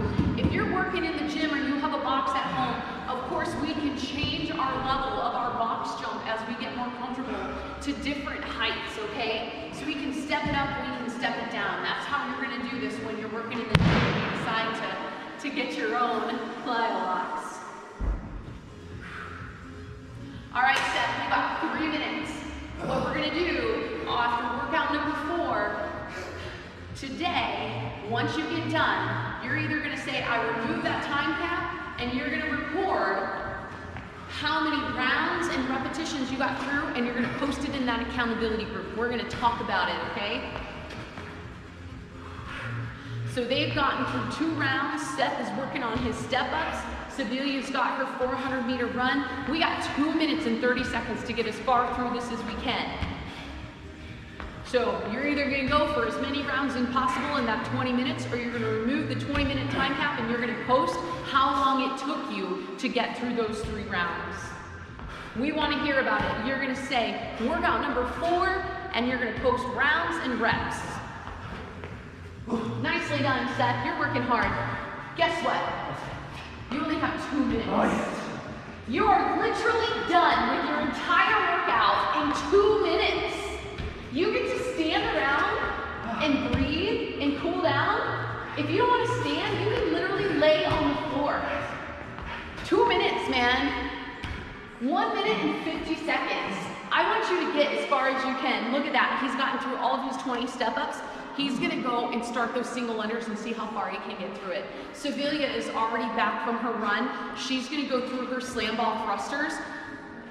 [SPEAKER 1] If you're working in the gym or you have a box at home, of course we can change our level of our box jump as we get more comfortable to different heights, okay? So we can step it up, we can step it down. That's how you're gonna do this when you're working in the gym and you decide to get your own plyo locks. All right, Steph, we got 3 minutes. What we're gonna do after workout number 4, today, once you get done, you're either gonna say, I remove that time cap, and you're gonna record how many rounds and repetitions you got through, and you're gonna post it in that accountability group. We're gonna talk about it, okay? So they've gotten through 2 rounds. Seth is working on his step-ups. Sevilia's got her 400-meter run. We got 2 minutes and 30 seconds to get as far through this as we can. So you're either gonna go for as many rounds as possible in that 20 minutes, or you're gonna remove the 20-minute time cap and you're gonna post how long it took you to get through those 3 rounds. We wanna hear about it. You're gonna say workout number 4, and you're gonna post rounds and reps. Nicely done, Seth. You're working hard. Guess what? You only have 2 minutes.
[SPEAKER 2] Oh, yes.
[SPEAKER 1] You are literally done with your entire workout in 2 minutes. You get to stand around and breathe and cool down. If you don't want to stand, you can literally lay on the floor. 2 minutes, man. 1 minute and 50 seconds. I want you to get as far as you can. Look at that. He's gotten through all of his 20 step-ups. He's gonna go and start those single unders and see how far he can get through it. Sevilla is already back from her run. She's gonna go through her slam ball thrusters.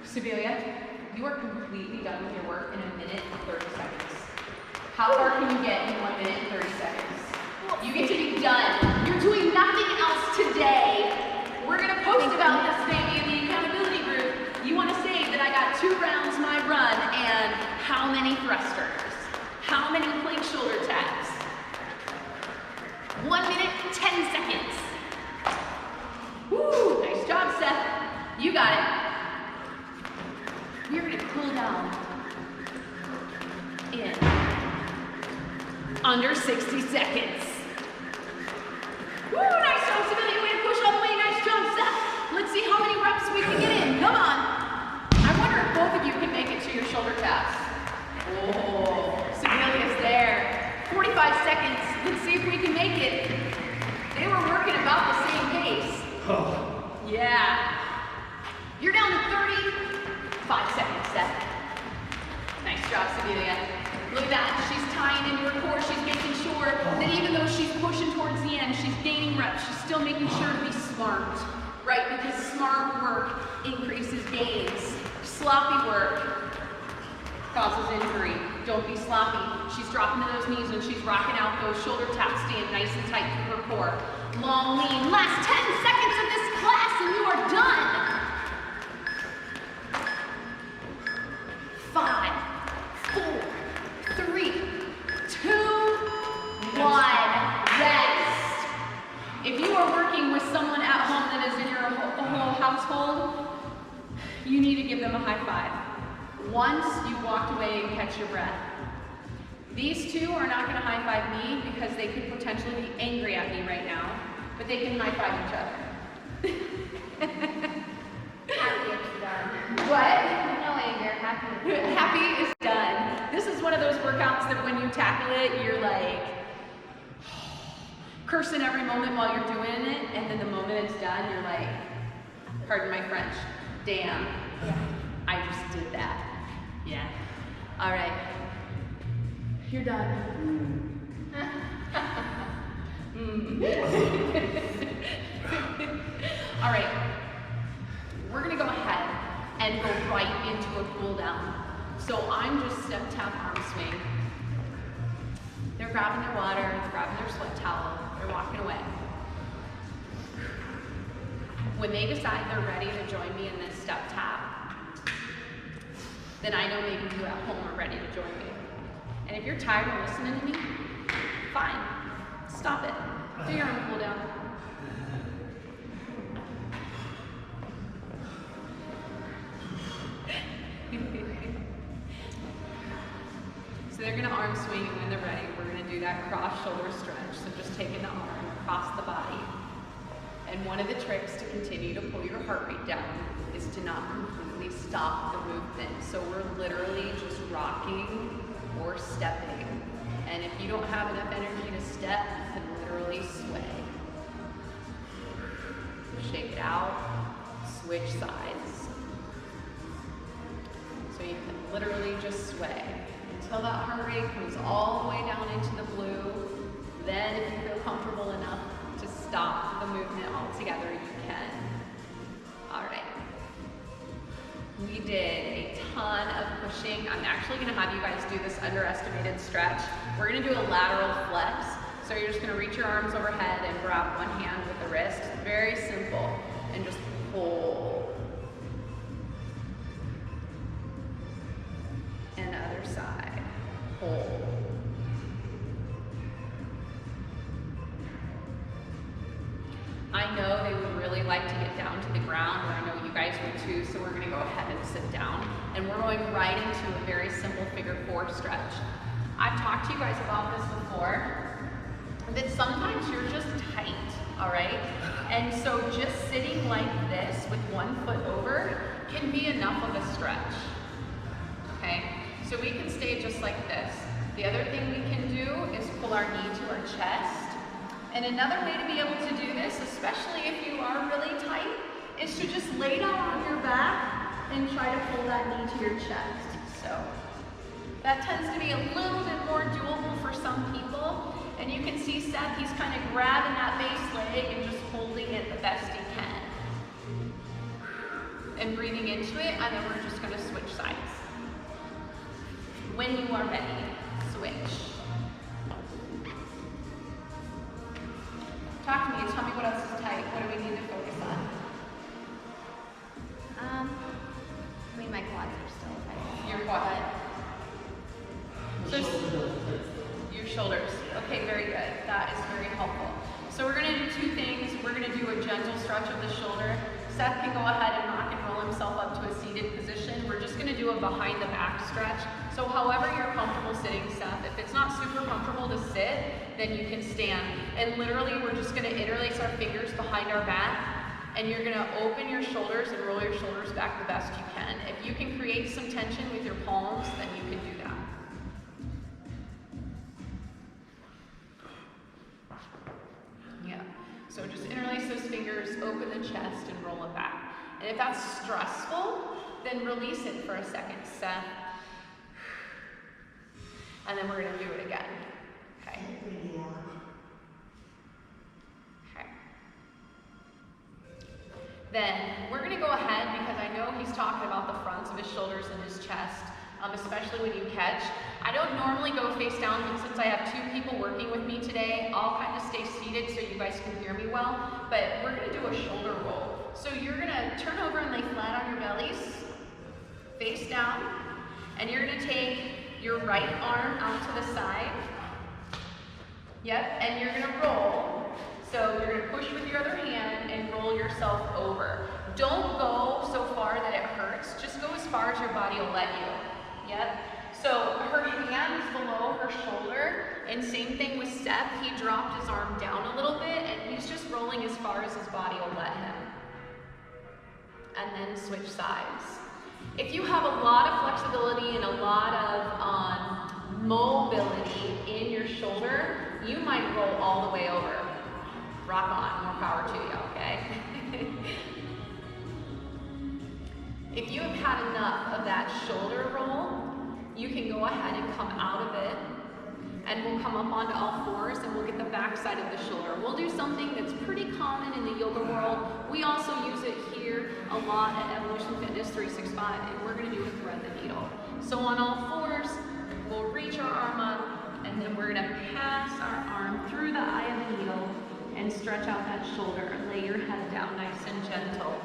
[SPEAKER 1] Sevilla, you are completely done with your work in 1 minute and 30 seconds. How far can you get in 1 minute and 30 seconds? You get to be done. You're doing nothing else today. We're gonna post about this baby in the accountability group. You wanna say that I got 2 rounds my run and how many thrusters? How many plank shoulder taps? 1 minute, 10 seconds. Woo, nice job, Seth. You got it. We're gonna cool down in under 60 seconds. Woo, nice job, Sevilla. Way to push all the way. Nice job, Seth. Let's see how many reps we can get in. Come on. I wonder if both of you can make it to your shoulder taps. Oh, Sevilla's there. 45 seconds. Let's see if we can make it. They were working about the same pace. Yeah. You're down to 35 seconds, Seth. Nice job, Sevilla. Look at that. She's tying into her core. She's making sure that even though she's pushing towards the end, she's gaining reps. She's still making sure to be smart, right? Because smart work increases gains. Sloppy work causes injury. Don't be sloppy. She's dropping to those knees and she's rocking out those shoulder taps, staying nice and tight to her core. Long lean. Last 10 seconds of this class and you are done. 5, 4, 3, 2, 1. Rest. If you are working with someone at home that is in your whole household, you need to give them a high five. Once you walked away and catch your breath. These two are not going to high five me because they could potentially be angry at me right now, but they can high five each other.
[SPEAKER 3] Happy is done.
[SPEAKER 1] What?
[SPEAKER 3] No anger, happy.
[SPEAKER 1] Happy is done. This is one of those workouts that when you tackle it, you're like cursing every moment while you're doing it, and then the moment it's done, you're like, pardon my French, damn, I just did that. Yeah. All right. You're done. All right. We're gonna go ahead and go right into a cool down. So I'm just step tap arm swing. They're grabbing their water, they're grabbing their sweat towel, they're walking away. When they decide they're ready to join me in this step tap, then I know maybe you at home are ready to join me. And if you're tired of listening to me, fine, stop it. Do your own cool down. So they're gonna arm swing, and when they're ready, we're gonna do that cross shoulder stretch. So just taking the arm across the body. And one of the tricks to continue to pull your heart rate down is to not completely stop the movement. So we're literally just rocking or stepping. And if you don't have enough energy to step, you can literally sway. Shake it out, switch sides. So you can literally just sway until that heart rate comes all the way down into the blue. Then if you feel comfortable enough to stop the movement altogether, you can. All right. We did a ton of pushing. I'm actually gonna have you guys do this underestimated stretch. We're gonna do a lateral flex. So you're just gonna reach your arms overhead and grab one hand with the wrist. Very simple. And just pull. And the other side. Pull. I know they would really like to get down to the ground, and I know you guys would too, so we're gonna go ahead and sit down. And we're going right into a very simple figure 4 stretch. I've talked to you guys about this before, that sometimes you're just tight, all right? And so just sitting like this with one foot over can be enough of a stretch, okay? So we can stay just like this. The other thing we can do is pull our knee to our chest. And another way to be able to do this, especially if you are really tight, is to just lay down on your back and try to pull that knee to your chest. So that tends to be a little bit more doable for some people. And you can see Seth, he's kind of grabbing that base leg and just holding it the best he can. And breathing into it, and then we're just gonna switch sides. When you are ready, switch. Talk to me, tell me what else is tight. What do we need to focus on?
[SPEAKER 3] I mean, my quads are still tight.
[SPEAKER 1] Your quad. So, your shoulders. Okay, very good. That is very helpful. So we're gonna do two things. We're gonna do a gentle stretch of the shoulder. Seth can go ahead and rock and roll himself up to a seated position. We're just gonna do a behind the back stretch. So however you're comfortable sitting, Seth, if it's not super comfortable to sit, then you can stand. And literally, we're just gonna interlace our fingers behind our back, and you're gonna open your shoulders and roll your shoulders back the best you can. If you can create some tension with your palms, then you can do that. Yeah, so just interlace those fingers, open the chest, and roll it back. And if that's stressful, then release it for a second, Seth. And then we're gonna do it again. Okay. Okay. Then we're gonna go ahead, because I know he's talking about the fronts of his shoulders and his chest, especially when you catch. I don't normally go face down, but since I have two people working with me today, I'll kind of stay seated so you guys can hear me well. But we're gonna do a shoulder roll. So you're gonna turn over and lay flat on your bellies, face down, and you're gonna take your right arm out to the side. Yep, and you're gonna roll. So you're gonna push with your other hand and roll yourself over. Don't go so far that it hurts, just go as far as your body will let you. Yep. So her hand is below her shoulder, and same thing with Seth. He dropped his arm down a little bit, and he's just rolling as far as his body will let him. And then switch sides. If you have a lot of flexibility and a lot of mobility in your shoulder, you might roll all the way over. Rock on, more power to you, okay? If you have had enough of that shoulder roll, you can go ahead and come out of it, and we'll come up onto all fours, and we'll get the back side of the shoulder. We'll do something that's pretty common in the yoga world. We also use it here a lot at Evolution Fitness 365, and we're gonna do a thread the needle. So on all fours, we'll reach our arm up, and then we're gonna pass our arm through the eye of the needle and stretch out that shoulder. Lay your head down nice and gentle.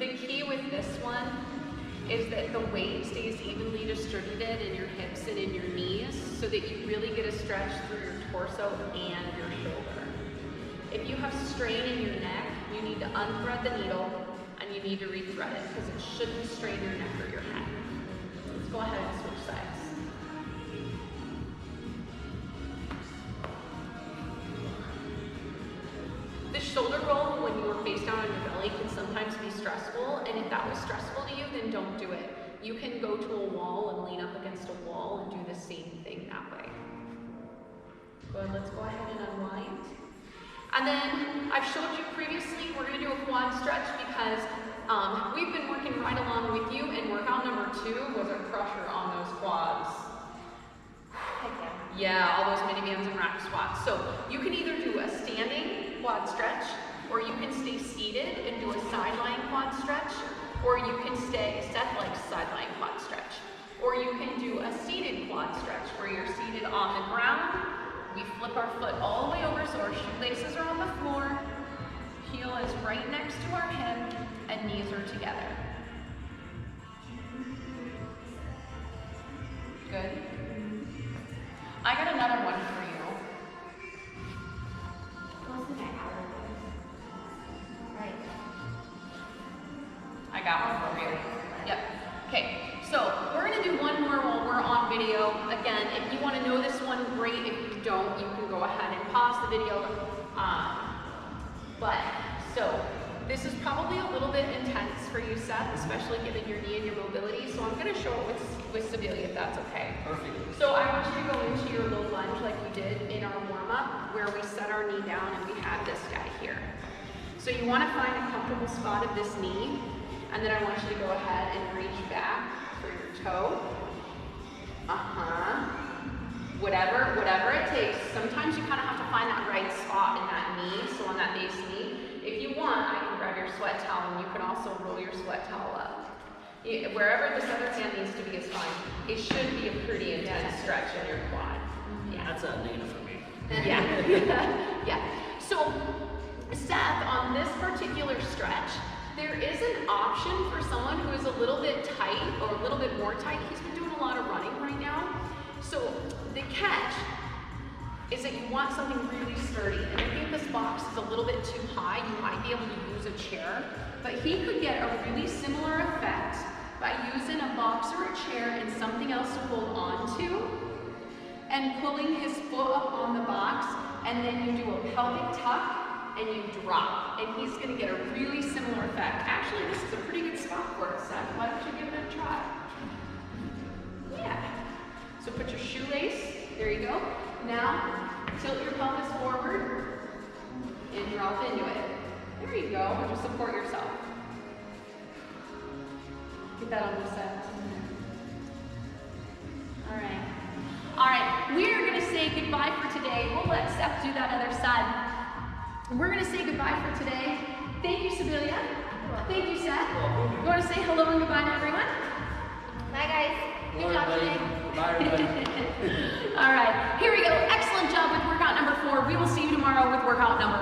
[SPEAKER 1] The key with this one is that the weight stays evenly distributed in your hips and in your knees so that you really get a stretch through your torso and your shoulder. If you have strain in your neck, you need to unthread the needle and you need to rethread it because it shouldn't strain your neck or your head. Let's go ahead and switch sides. The shoulder roll when you are face down on your belly can sometimes be stressful, and if that was stressful to you, then don't do it. You can go to a wall and lean up against a wall and do the same thing that way. Good, let's go ahead and unwind. And then I've showed you previously, we're gonna do a quad stretch because we've been working right along with you, and workout number 2 was a crusher on those quads. Yeah, all those mini bands and rack squats. So you can either do a standing quad stretch, or you can stay seated and do a sideline quad stretch, or you can stay Seth-like sideline quad stretch, or you can do a seated quad stretch where you're seated on the ground. We flip our foot all the way over so our shoelaces are on the floor, heel is right next to our hip, and knees are together. Good. I got another one for you.
[SPEAKER 3] Right.
[SPEAKER 1] I got one for you. Yep. Okay, so we're gonna do one more while we're on video. Again, if you wanna know this one, great. If you don't, you can go ahead and pause the video. So this is probably a little bit intense for you, Seth, especially given your knee and your mobility. So I'm gonna show it with Sebelia, if that's okay.
[SPEAKER 2] Perfect.
[SPEAKER 1] So I want you to go into your low lunge like we did in our warm-up, where we set our knee down and we had this guy here. So you want to find a comfortable spot of this knee, and then I want you to go ahead and reach back for your toe. whatever it takes. Sometimes you kind of have to find that right spot in that knee, so on that base knee. If you want, I can grab your sweat towel and you can also roll your sweat towel up. Wherever this other hand needs to be is fine. It should be a pretty intense stretch in your quad. Yeah.
[SPEAKER 2] That's a Nina for me.
[SPEAKER 1] Yeah. Yeah. So, Seth, on this particular stretch, there is an option for someone who is a little bit tight or a little bit more tight. He's been doing a lot of running right now. So the catch is that you want something really sturdy. And I think this box is a little bit too high. You might be able to use a chair, but he could get a really similar effect by using a box or a chair and something else to hold on to and pulling his foot up on the box, and then you do a pelvic tuck and you drop. And he's gonna get a really similar effect. Actually, this is a pretty good spot for it, Seth. Why don't you give it a try? Yeah. So put your shoelace, there you go. Now, tilt your pelvis forward and drop into it. There you go, and just support yourself. Get that on the set. All right. All right, we're gonna say goodbye for today. We'll let Seth do that other side. We're gonna say goodbye for today. Thank you, Sibilia. Thank you, Seth. You wanna say hello and goodbye to everyone?
[SPEAKER 3] Bye, guys. Good job today.
[SPEAKER 2] Bye, everybody.
[SPEAKER 1] All right, here we go. Excellent job with workout number 4. We will see you tomorrow with workout number